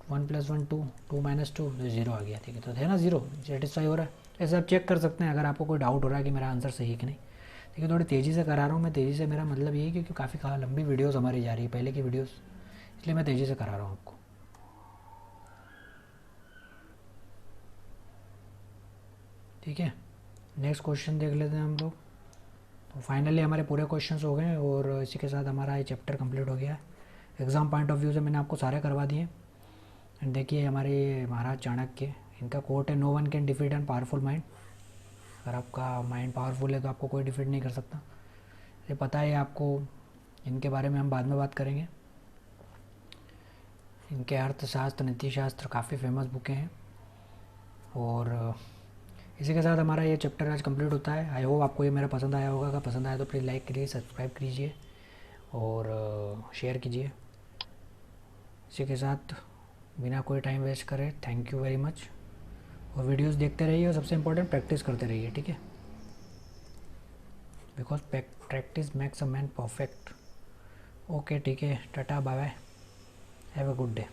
one plus one two, two minus two, तो ज़ीरो आ गया। ठीक है, तो है ना ज़ीरो, सेटिस्फाई हो रहा है। ऐसे आप चेक कर सकते हैं अगर आपको कोई डाउट हो रहा है कि मेरा आंसर सही है कि नहीं। देखिए थोड़ी तेज़ी से करा रहा हूँ मैं, तेज़ी से मेरा मतलब ये है क्योंकि काफ़ी लंबी वीडियोस हमारी जा रही है, पहले की वीडियोस, इसलिए मैं तेज़ी से करा रहा हूँ आपको। ठीक है, नेक्स्ट क्वेश्चन देख लेते हैं हम लोग। तो फाइनली हमारे पूरे क्वेश्चंस हो गए और इसी के साथ हमारा ये चैप्टर कंप्लीट हो गया है। एग्ज़ाम पॉइंट ऑफ व्यू से मैंने आपको सारे करवा दिए। एंड देखिए हमारे महाराज चाणक्य, इनका कोट है, no one can defeat an powerful mind. अगर आपका माइंड पावरफुल है तो आपको कोई डिफीट नहीं कर सकता। ये पता है आपको, इनके बारे में हम बाद में बात करेंगे। इनके अर्थशास्त्र, नीतिशास्त्र काफ़ी फेमस बुकें हैं। और इसी के साथ हमारा ये चैप्टर आज कंप्लीट होता है। आई होप आपको ये मेरा पसंद आया होगा। अगर पसंद आया तो प्लीज़ लाइक करिए, सब्सक्राइब कीजिए और शेयर कीजिए। इसी के साथ बिना कोई टाइम वेस्ट करे, थैंक यू वेरी मच। और वीडियोस देखते रहिए और सबसे इम्पोर्टेंट प्रैक्टिस करते रहिए। ठीक है, because practice makes a man perfect. Okay, ठीक है, tata bye bye, have a good day.